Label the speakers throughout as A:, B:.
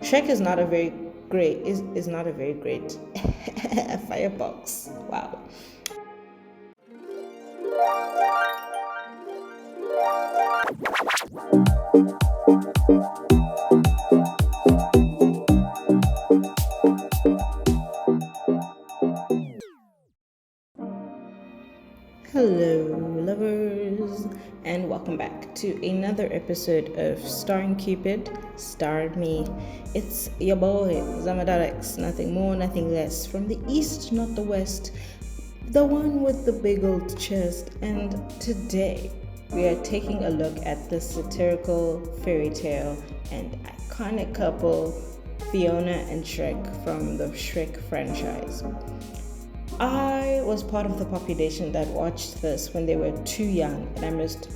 A: Shrek is not a very great is not a very great firebox. Wow. Hello, lovers, and welcome back to another episode of Starring Cupid, Star Me. It's your boy, Zamadarex, nothing more, nothing less, from the east, not the west, the one with the big old chest. And today, we are taking a look at the satirical fairy tale and iconic couple, Fiona and Shrek, from the Shrek franchise. I was part of the population that watched this when they were too young and I missed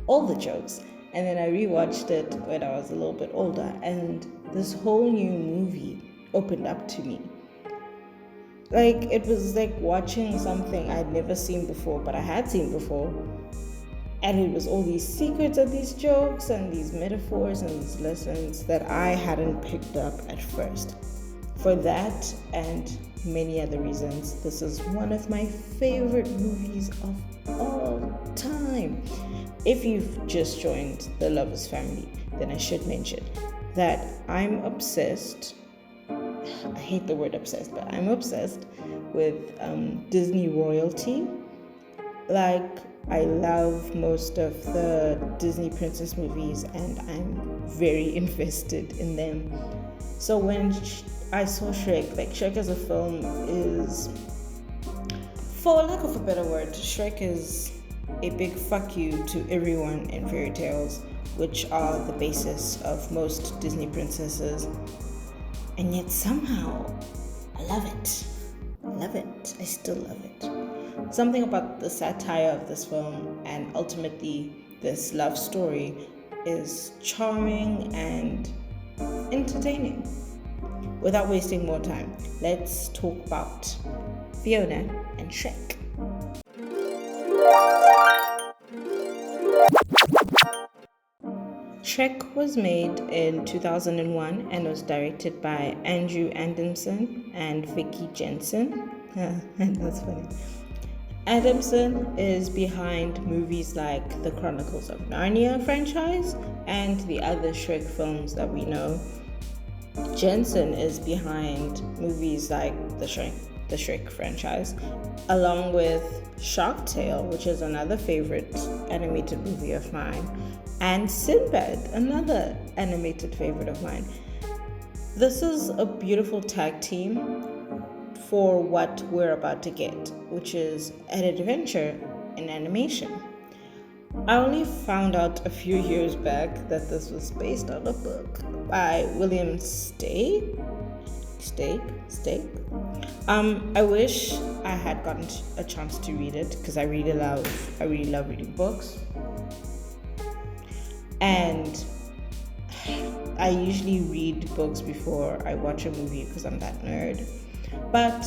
A: all the jokes. And then I rewatched it when I was a little bit older, and this whole new movie opened up to me. Like, it was like watching something I'd never seen before, but I had seen before. And it was all these secrets and these jokes and these metaphors and these lessons that I hadn't picked up at first. For that and many other reasons, this is one of my favorite movies of all time. If you've just joined the Lovers family, then I should mention that I'm obsessed. I hate the word obsessed, but I'm obsessed with Disney royalty. Like, I love most of the Disney princess movies and I'm very invested in them. So when I saw Shrek, like, Shrek as a film is, for lack of a better word, Shrek is a big fuck you to everyone in fairy tales, which are the basis of most Disney princesses. And yet somehow, I love it. I love it. I still love it. Something about the satire of this film and ultimately this love story is charming and entertaining. Without wasting more time, let's talk about Fiona and Shrek. Shrek was made in 2001 and was directed by Andrew Adamson and Vicky Jensen. That's funny. Adamson is behind movies like the Chronicles of Narnia franchise and the other Shrek films that we know. Jensen is behind movies like the Shrek franchise, along with Shark Tale, which is another favorite animated movie of mine, and Sinbad, another animated favorite of mine. This is a beautiful tag team for what we're about to get, which is an adventure in animation. I only found out a few years back that this was based on a book by William Stake. I wish I had gotten a chance to read it because I really love reading books. And I usually read books before I watch a movie because I'm that nerd. But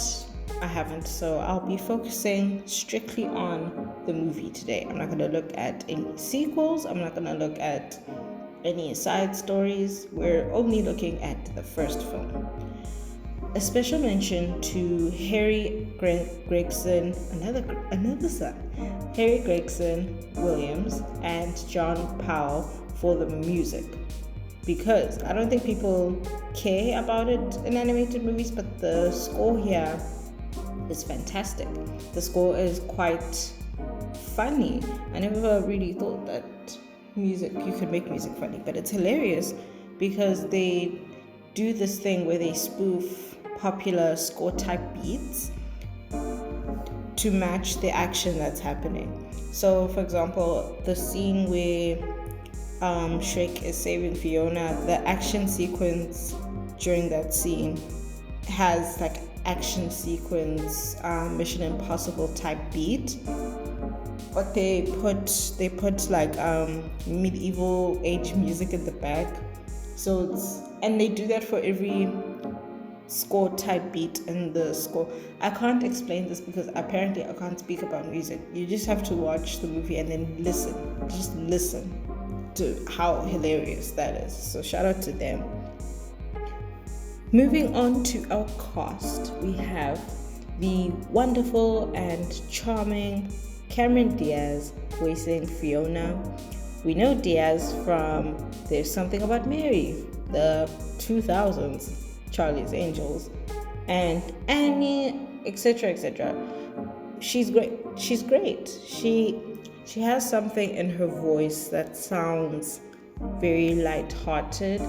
A: I haven't, so I'll be focusing strictly on the movie today. I'm not going to look at any sequels. I'm not going to look at any side stories. We're only looking at the first film. A special mention to Harry Gregson, another son, Harry Gregson Williams and John Powell for the music. Because I don't think people care about it in animated movies, but the score here is fantastic. The score is quite funny. I never really thought that you could make music funny, but it's hilarious because they do this thing where they spoof popular score type beats to match the action that's happening. So, for example, the scene where Shrek is saving Fiona, the action sequence during that scene has like action sequence Mission Impossible type beat, but they put like medieval age music in the back. So and they do that for every score type beat in the score. I can't explain this because apparently I can't speak about music. You just have to watch the movie and then listen to how hilarious that is. So shout out to them. Moving on to our cast, we have the wonderful and charming Cameron Diaz voicing Fiona. We know Diaz from There's Something About Mary, the 2000s, Charlie's Angels, and Annie, etc., etc. She's great. She's great. She has something in her voice that sounds very light-hearted.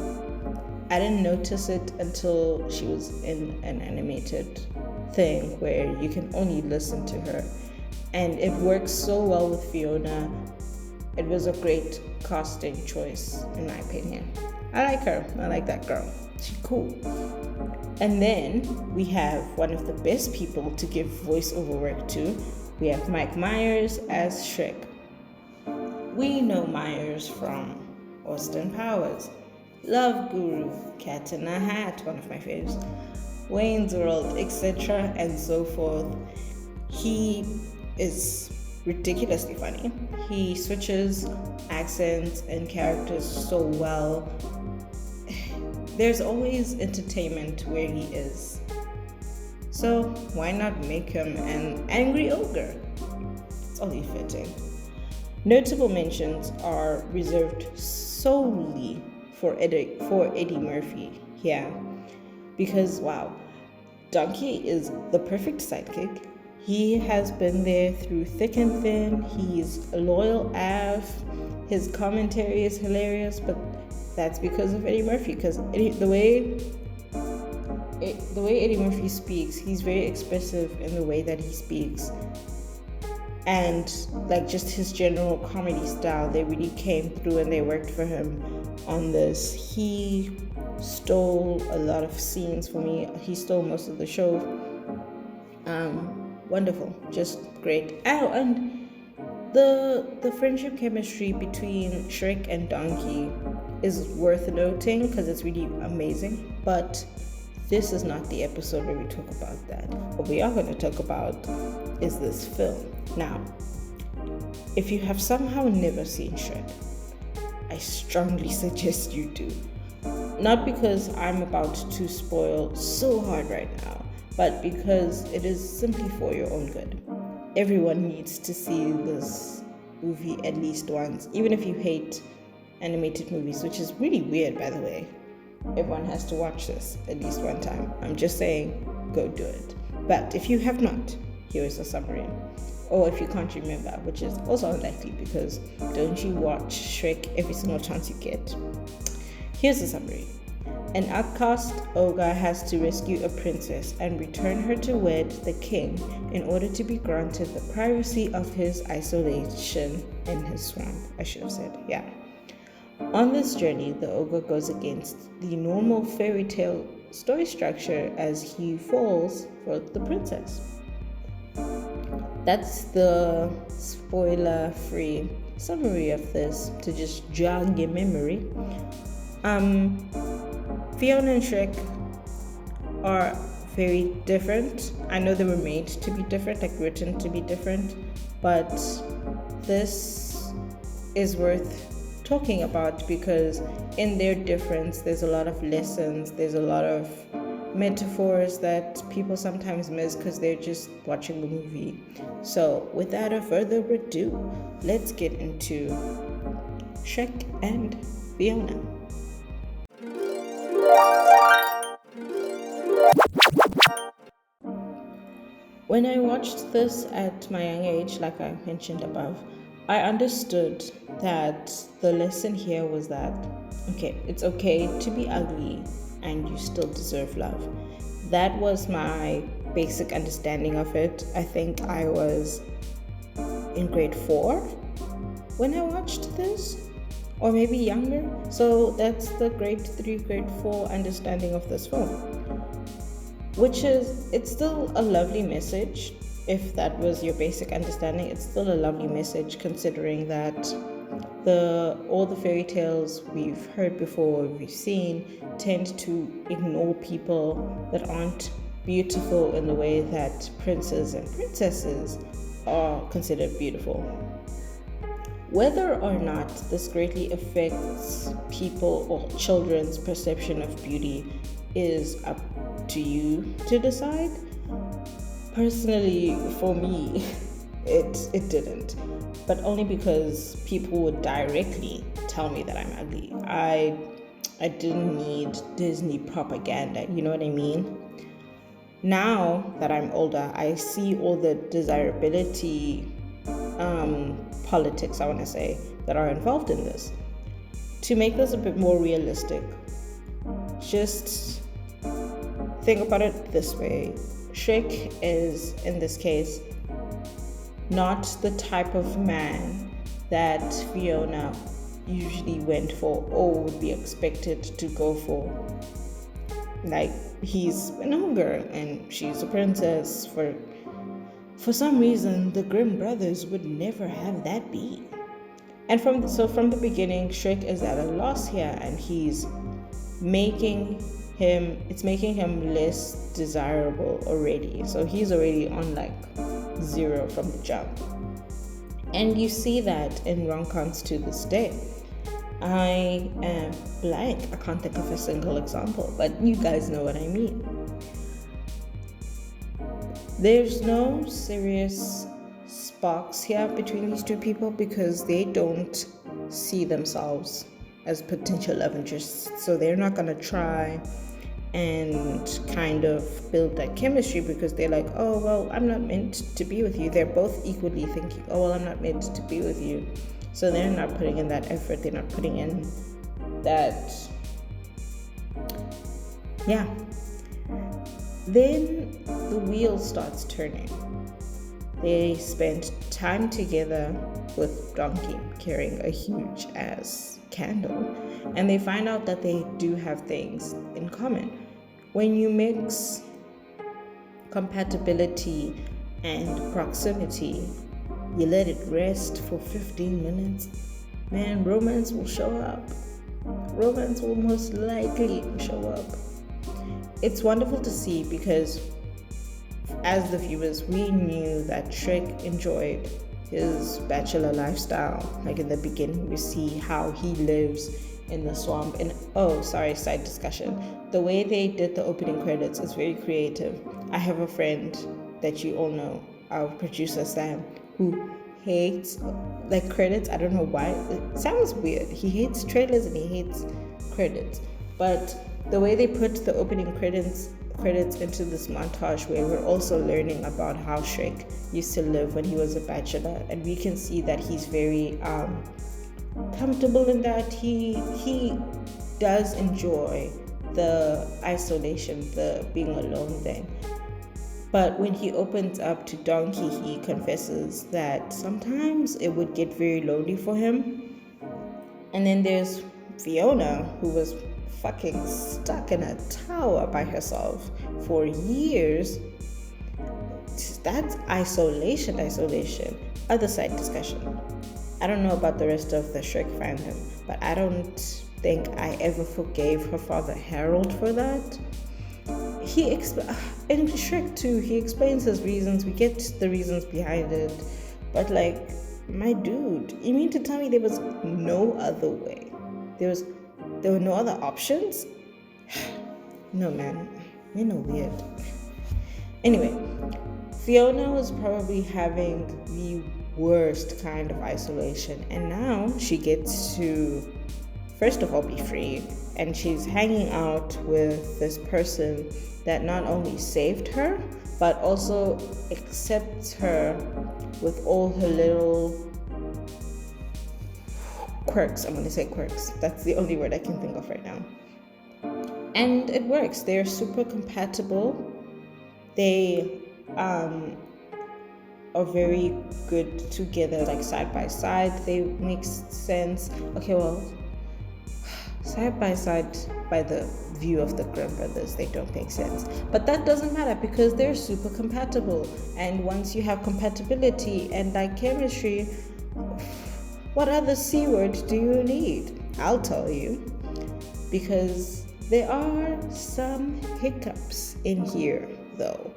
A: I didn't notice it until she was in an animated thing where you can only listen to her. And it works so well with Fiona. It was a great casting choice, in my opinion. I like her. I like that girl. She's cool. And then we have one of the best people to give voiceover work to. We have Mike Myers as Shrek. We know Myers from Austin Powers, Love Guru, Cat in a Hat, one of my favorites, Wayne's World, etc., and so forth. He is ridiculously funny. He switches accents and characters so well. There's always entertainment where he is. So why not make him an angry ogre? It's only fitting. Notable mentions are reserved solely for Eddie Murphy here, because wow, Donkey is the perfect sidekick. He has been there through thick and thin. He's a loyal AF. His commentary is hilarious, but that's because of Eddie Murphy. Because the way Eddie Murphy speaks, he's very expressive in the way that he speaks. And like just his general comedy style, they really came through and they worked for him on this. He stole a lot of scenes for me. He stole most of the show. Wonderful, just great. Oh, and the friendship chemistry between Shrek and Donkey is worth noting because it's really amazing. But this is not the episode where we talk about that. What we are going to talk about is this film. Now, if you have somehow never seen Shrek, I strongly suggest you do. Not because I'm about to spoil so hard right now, but because it is simply for your own good. Everyone needs to see this movie at least once, even if you hate animated movies, which is really weird, by the way. Everyone has to watch this at least one time. I'm just saying, go do it. But if you have not, here is a summary. Or if you can't remember, which is also unlikely because don't you watch Shrek every single chance you get? Here's the summary. An outcast ogre has to rescue a princess and return her to wed the king in order to be granted the privacy of his isolation in his swamp, I should have said, yeah. On this journey, the ogre goes against the normal fairy tale story structure as he falls for the princess. That's the spoiler-free summary of this to just jog your memory. Fiona and Shrek are very different. I know they were made to be different, like written to be different, but this is worth talking about because in their difference, there's a lot of lessons, there's a lot of metaphors that people sometimes miss because they're just watching the movie. So without further ado, let's get into Shrek and Fiona. When I watched this at my young age, like I mentioned above, I understood that the lesson here was that, okay, it's okay to be ugly and you still deserve love. That was my basic understanding of it. I think I was in grade 4 when I watched this, or maybe younger. So that's the grade 3, grade 4 understanding of this film, which is, it's still a lovely message. If that was your basic understanding, it's still a lovely message considering that all the fairy tales we've heard before, we've seen, tend to ignore people that aren't beautiful in the way that princes and princesses are considered beautiful. Whether or not this greatly affects people or children's perception of beauty is up to you to decide. Personally, for me, it didn't, but only because people would directly tell me that I'm ugly. I didn't need Disney propaganda, you know what I mean? Now that I'm older, I see all the desirability politics, I want to say, that are involved in this. To make this a bit more realistic, just think about it this way. Shrek is, in this case, not the type of man that Fiona usually went for or would be expected to go for. Like, he's an ogre and she's a princess. For some reason, the Grimm brothers would never have that be. And from the beginning, Shrek is at a loss here, and it's making him less desirable already. So he's already on like 0 from the jump. And you see that in rom-coms to this day. I am blank. I can't think of a single example, but you guys know what I mean. There's no serious sparks here between these two people because they don't see themselves as potential love interests. So they're not going to try and kind of build that chemistry because they're like, oh, well, I'm not meant to be with you. They're both equally thinking, oh, well, I'm not meant to be with you. So they're not putting in that effort. They're not putting in that, yeah. Then the wheel starts turning. They spend time together with Donkey carrying a huge ass candle, and they find out that they do have things in common. When you mix compatibility and proximity, you let it rest for 15 minutes, man, romance will show up. Romance will most likely show up. It's wonderful to see because as the viewers, we knew that Shrek enjoyed his bachelor lifestyle. Like in the beginning, we see how he lives in the swamp. And side discussion. The way they did the opening credits is very creative. I have a friend that you all know, our producer Sam, who hates like credits. I don't know why. It sounds weird. He hates trailers and he hates credits. But the way they put the opening credits into this montage where we're also learning about how Shrek used to live when he was a bachelor, and we can see that he's very comfortable in that. He does enjoy the isolation, the being alone thing. But when he opens up to Donkey, he confesses that sometimes it would get very lonely for him. And then there's Fiona, who was fucking stuck in a tower by herself for years. That's isolation. Other side discussion. I don't know about the rest of the Shrek fandom, but I don't think I ever forgave her father Harold for that. In Shrek 2, he explains his reasons. We get the reasons behind it, but like, my dude, you mean to tell me there was no other way? There were no other options? No, man. You're no weird. Anyway, Fiona was probably having the worst kind of isolation, and now she gets to, first of all, be free, and she's hanging out with this person that not only saved her, but also accepts her with all her little quirks. I'm going to say quirks. That's the only word I can think of right now. And it works. They're super compatible. They are very good together, like side by side. They make sense. Okay, well, side by side, by the view of the Grimm brothers, they don't make sense. But that doesn't matter because they're super compatible. And once you have compatibility and like chemistry, what other C word do you need? I'll tell you. Because there are some hiccups in here, though.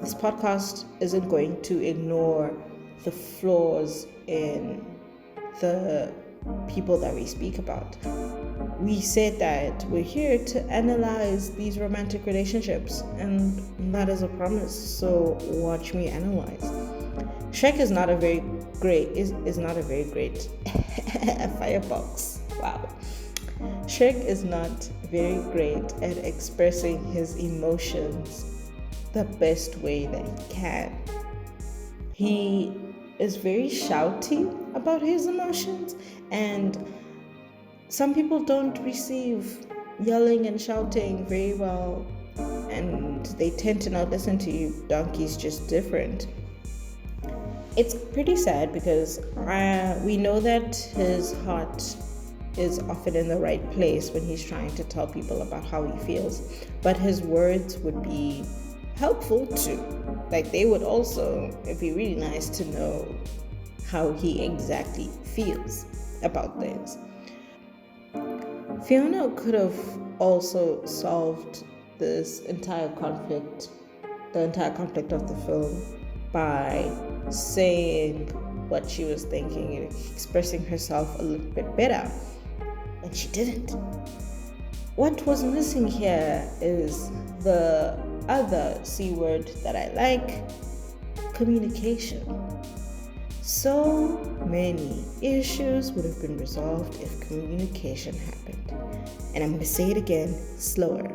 A: This podcast isn't going to ignore the flaws in the people that we speak about. We said that we're here to analyze these romantic relationships, and that is a promise. So watch me analyze. Shrek is not a very great firebox. Wow. Shrek is not very great at expressing his emotions the best way that he can. He is very shouty about his emotions, and some people don't receive yelling and shouting very well, and they tend to not listen to you. Donkey's just different. It's pretty sad because we know that his heart is often in the right place when he's trying to tell people about how he feels, but his words would be helpful too. Like, they would also, it'd be really nice to know how he exactly feels about things. Fiona could have also solved the entire conflict of the film by saying what she was thinking and expressing herself a little bit better, and she didn't. What was missing here is the other C word that I like: communication. So many issues would have been resolved if communication happened. And I'm going to say it again, slower.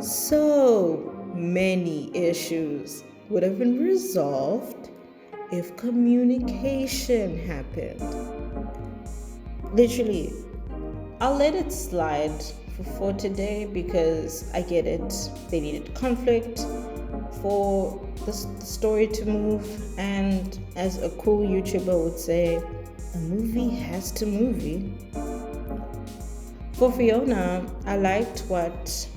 A: So many issues would have been resolved if communication happened. Literally, I'll let it slide for today because I get it. They needed conflict for the story to move, and as a cool YouTuber would say, a movie has to movie. For Fiona, I liked what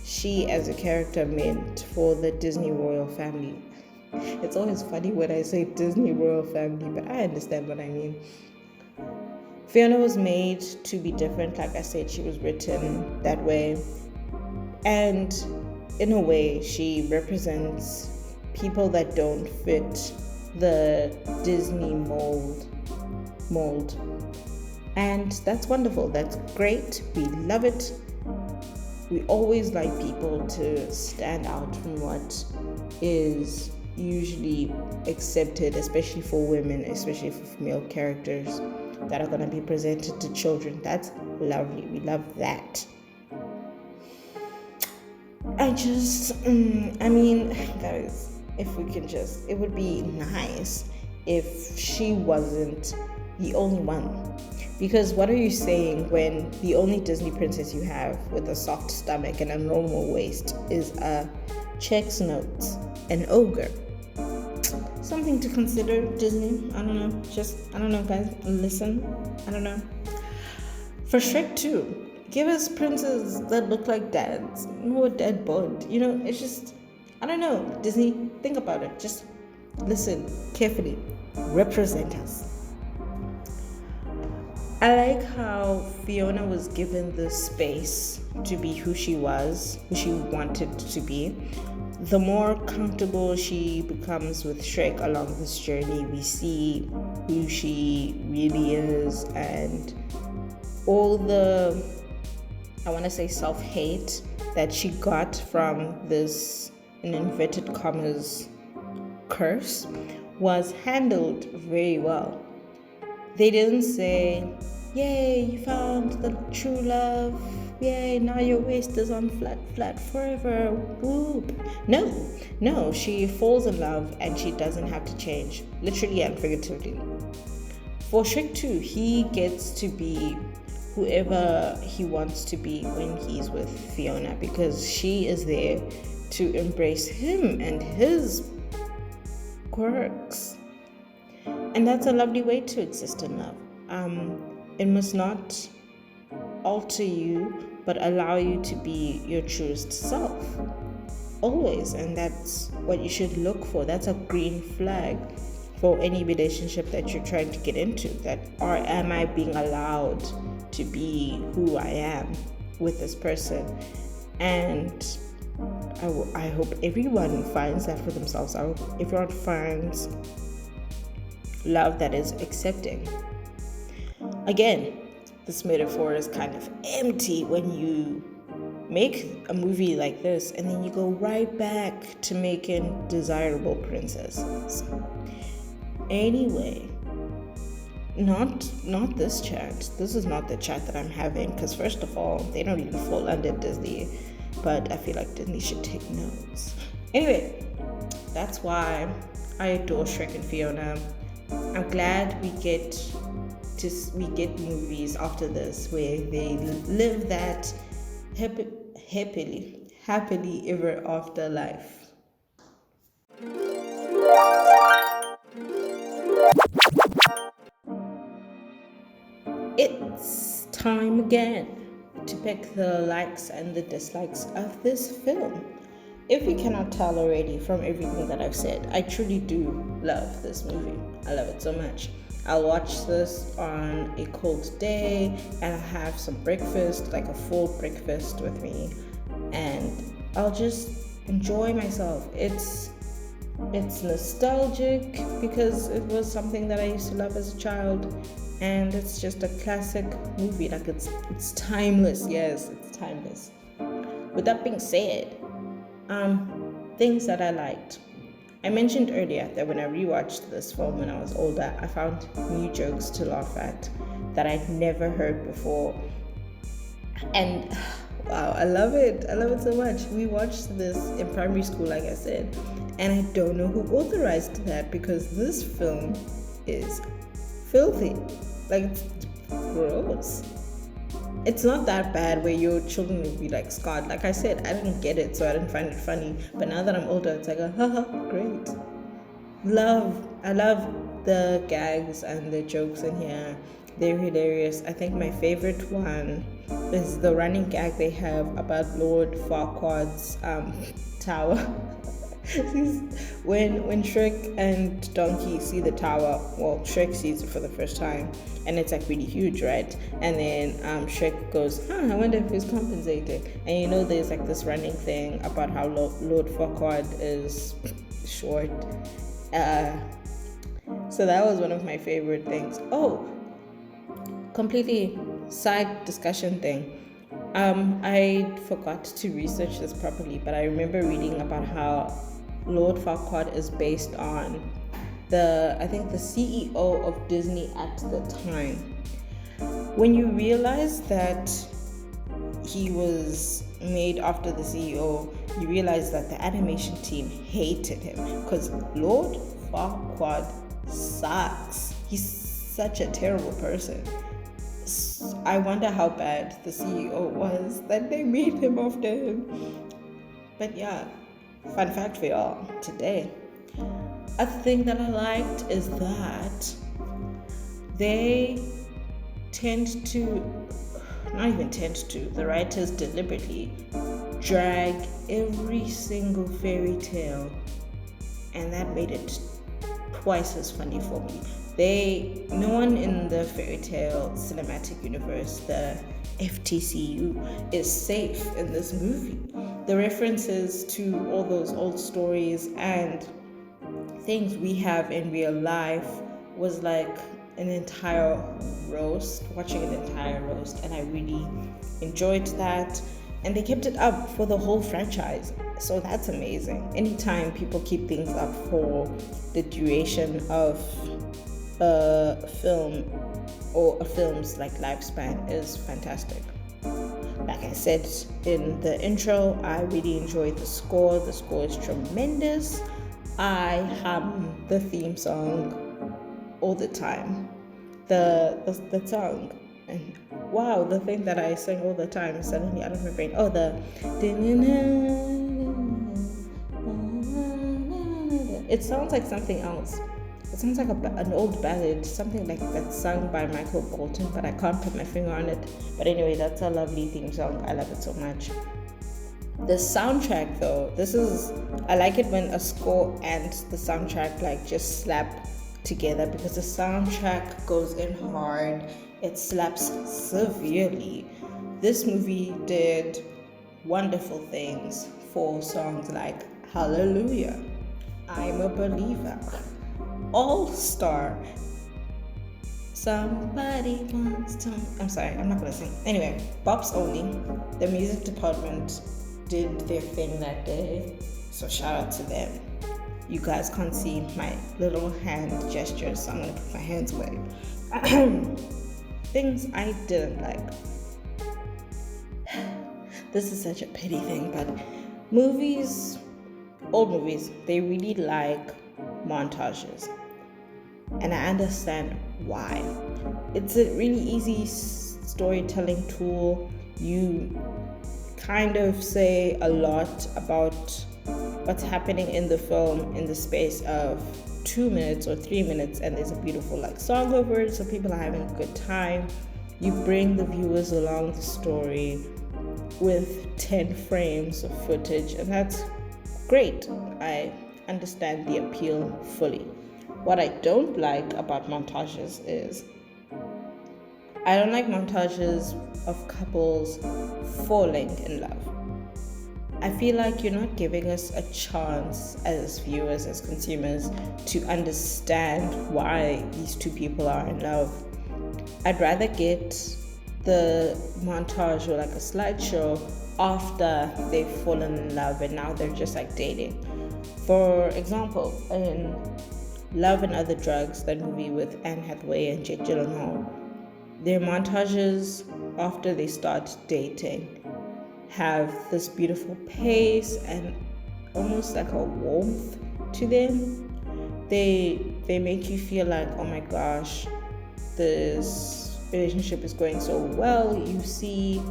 A: she as a character meant for the Disney royal family. It's always funny when I say Disney royal family, but I understand what I mean. Fiona was made to be different. Like I said, she was written that way, and in a way, she represents people that don't fit the Disney mold. And that's wonderful. That's great. We love it. We always like people to stand out from what is usually accepted, especially for women, especially for female characters that are going to be presented to children. That's lovely. We love that. Guys, if we can just, it would be nice if she wasn't the only one. Because what are you saying when the only Disney princess you have with a soft stomach and a normal waist is a checks notes, an ogre? Something to consider, Disney. I don't know, guys. Listen, I don't know. For Shrek 2, give us princes that look like dads. No dead bod. It's just, I don't know. Disney, think about it. Just listen carefully. Represent us. I like how Fiona was given the space to be who she was, who she wanted to be. The more comfortable she becomes with Shrek along this journey, we see who she really is, and all the, I want to say, self-hate that she got from this, in inverted commas, curse was handled very well. They didn't say, yay, you found the true love, yay, now your waist is on flat forever, whoop. No, she falls in love and she doesn't have to change, literally and figuratively. For Shrek 2, he gets to be whoever he wants to be when he's with Fiona, because she is there to embrace him and his quirks. And that's a lovely way to exist in love. It must not alter you, but allow you to be your truest self. Always. And that's what you should look for. That's a green flag for any relationship that you're trying to get into. Am I being allowed to be who I am with this person? And I hope everyone finds that for themselves. I hope everyone finds love that is accepting. Again, this metaphor is kind of empty when you make a movie like this and then you go right back to making desirable princesses. Anyway, not this chat. This is not the chat that I'm having, because first of all, they don't even fall under Disney, but I feel like Disney should take notes. Anyway, that's why I adore Shrek and Fiona. I'm glad we get movies after this where they live that happily ever after life. It's time again to pick the likes and the dislikes of this film. If you cannot tell already from everything that I've said, I truly do love this movie. I love it so much. I'll watch this on a cold day and I'll have some breakfast, like a full breakfast with me, and I'll just enjoy myself. It's nostalgic because it was something that I used to love as a child, and it's just a classic movie. Like it's timeless. Yes, it's timeless. With that being said, things that I liked. I mentioned earlier that when I rewatched this film when I was older, I found new jokes to laugh at that I'd never heard before. And wow, I love it. I love it so much. We watched this in primary school, like I said, and I don't know who authorized that, because this film is filthy. Like, it's gross. It's not that bad where your children will be like scarred. Like I said, I didn't get it, so I didn't find it funny. But now that I'm older, it's like, haha, great. I love the gags and the jokes in here. They're hilarious. I think my favorite one is the running gag they have about Lord Farquaad's tower. when Shrek and Donkey see the tower, well, Shrek sees it for the first time, and it's like really huge, right? And then Shrek goes, I wonder if he's compensated. And there's like this running thing about how Lord Farquaad is short. So that was one of my favorite things. Oh, completely side discussion thing. I forgot to research this properly, but I remember reading about how Lord Farquaad is based on the CEO of Disney at the time. When you realize that he was made after the CEO, you realize that the animation team hated him, because Lord Farquaad sucks. He's such a terrible person. I wonder how bad the CEO was that they made him after him. But yeah, fun fact for y'all today. A thing that I liked is that they the writers deliberately drag every single fairy tale, and that made it twice as funny for me. No one in the fairy tale cinematic universe, the FTCU, is safe in this movie. The references to all those old stories and things we have in real life was like an entire roast, watching an entire roast, and I really enjoyed that. And they kept it up for the whole franchise, so that's amazing. Anytime people keep things up for the duration of a film or a film's like lifespan is fantastic. Like I said in the intro, I really enjoyed the score. The score is tremendous. I hum the theme song all the time. The song, and wow, the thing that I sing all the time, suddenly out of my brain. Oh, it sounds like something else. It sounds like an old ballad, something like that's sung by Michael Bolton, but I can't put my finger on it. But anyway, that's a lovely theme song. I love it so much. The soundtrack though, I like it when a score and the soundtrack like just slap together, because the soundtrack goes in hard. It slaps severely. This movie did wonderful things for songs like Hallelujah, I'm a Believer, All Star, Somebody wants to. I'm sorry, I'm not gonna sing. Anyway, Bops Only, the music department did their thing that day, so shout out to them. You guys can't see my little hand gestures, so I'm gonna put my hands away. Things I didn't like. This is such a petty thing, but old movies, they really like montages. And I understand why. It's a really easy storytelling tool. You kind of say a lot about what's happening in the film in the space of 2 minutes or 3 minutes, and there's a beautiful song over it, so people are having a good time. You bring the viewers along the story with 10 frames of footage, and that's great. I understand the appeal fully. What I don't like about montages is I don't like montages of couples falling in love. I feel like you're not giving us a chance as viewers, as consumers, to understand why these two people are in love. I'd rather get the montage or a slideshow after they've fallen in love and now they're just dating. For example, in Love and Other Drugs, that movie with Anne Hathaway and Jake Gyllenhaal, their montages after they start dating have this beautiful pace and almost a warmth to them. They make you feel like, oh my gosh, this relationship is going so well. You see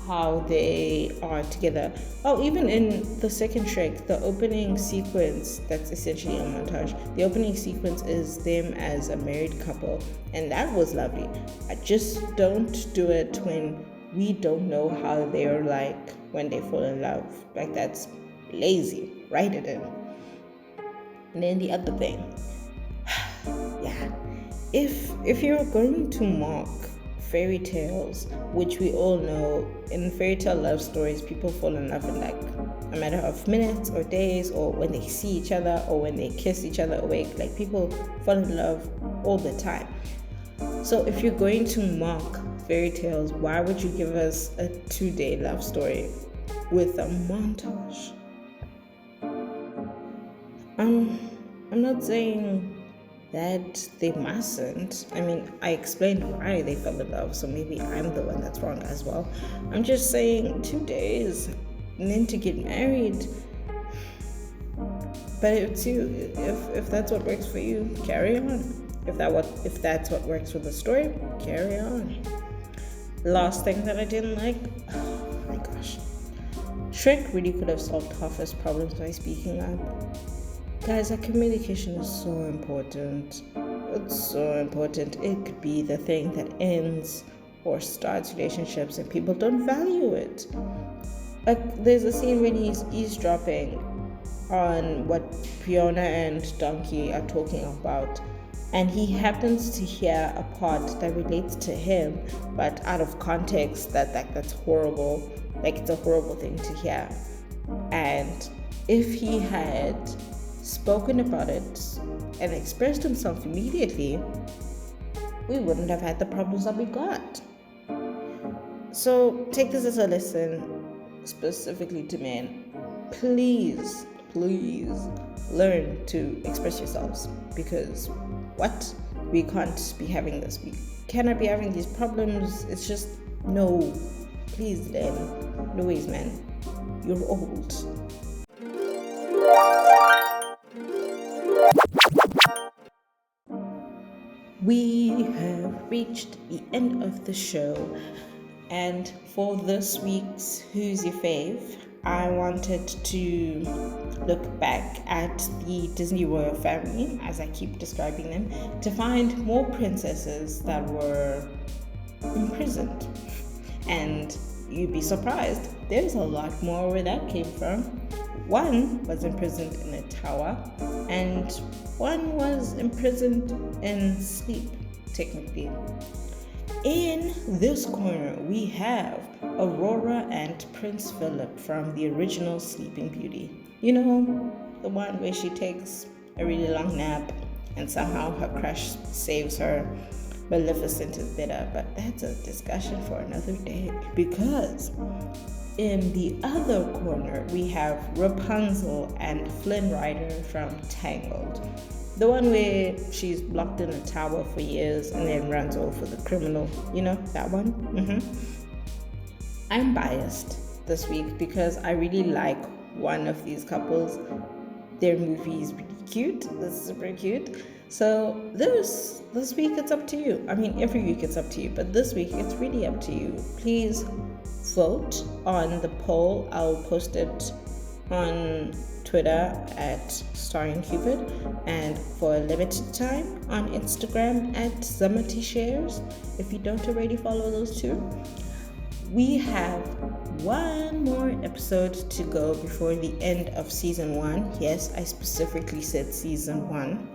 A: how they are together. Oh, even in the second Shrek, the opening sequence, that's essentially a montage. The opening sequence is them as a married couple, and that was lovely. I just don't do it when we don't know how they're when they fall in love. That's lazy. Write it in. And then the other thing, yeah, if you're going to mock fairy tales, which we all know, in fairy tale love stories, people fall in love in a matter of minutes or days, or when they see each other, or when they kiss each other awake. People fall in love all the time. So if you're going to mock fairy tales, why would you give us a 2-day love story with a montage? I'm not saying that they mustn't. I explained why they fell in love, so maybe I'm the one that's wrong as well. I'm just saying 2 days and then to get married. But it's you. If that's what works for you, carry on. If that's what works for the story, carry on. Last thing that I didn't like, oh my gosh, Shrek really could have solved half his problems by speaking up. Guys, our communication is so important. It's so important. It could be the thing that ends or starts relationships, and people don't value it. There's a scene when he's eavesdropping on what Fiona and Donkey are talking about, and he happens to hear a part that relates to him, but out of context, that's horrible. It's a horrible thing to hear. And if he had spoken about it and expressed himself immediately, we wouldn't have had the problems that we got. So take this as a lesson, specifically to men. Please learn to express yourselves, because we can't be having this. We cannot be having these problems. It's just no. Please learn. Louise, man, you're old. We have reached the end of the show, and for this week's Who's Your Fave, I wanted to look back at the Disney royal family, as I keep describing them, to find more princesses that were imprisoned. And you'd be surprised, there's a lot more where that came from. One was imprisoned in a tower, and one was imprisoned in sleep, technically. In this corner, we have Aurora and Prince Philip from the original Sleeping Beauty. You know, the one where she takes a really long nap and somehow her crush saves her. Maleficent is better, but that's a discussion for another day. Because in the other corner, we have Rapunzel and Flynn Rider from Tangled. The one where she's locked in a tower for years and then runs over the criminal. You know, that one? I'm biased this week because I really like one of these couples. Their movie is really cute. It's super cute. So this week it's up to you. I mean, every week it's up to you, but this week it's really up to you. Please vote on the poll. I'll post it on Twitter at Starring Cupid, and for a limited time on Instagram at Zamati Shares. If you don't already follow those two. We have one more episode to go before the end of season 1. Yes, I specifically said season 1.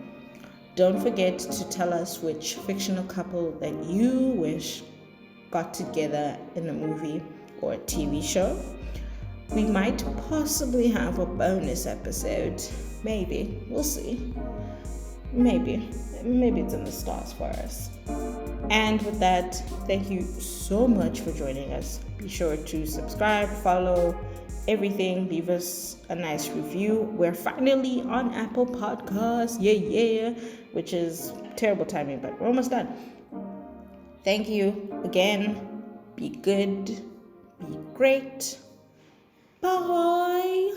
A: Don't forget to tell us which fictional couple that you wish got together in a movie or a TV show. We might possibly have a bonus episode. Maybe. We'll see. Maybe it's in the stars for us. And with that, thank you so much for joining us. Be sure to subscribe, follow, everything. Leave us a nice review. We're finally on Apple Podcasts. Yeah. Which is terrible timing, but we're almost done. Thank you again. Be good. Be great. Bye.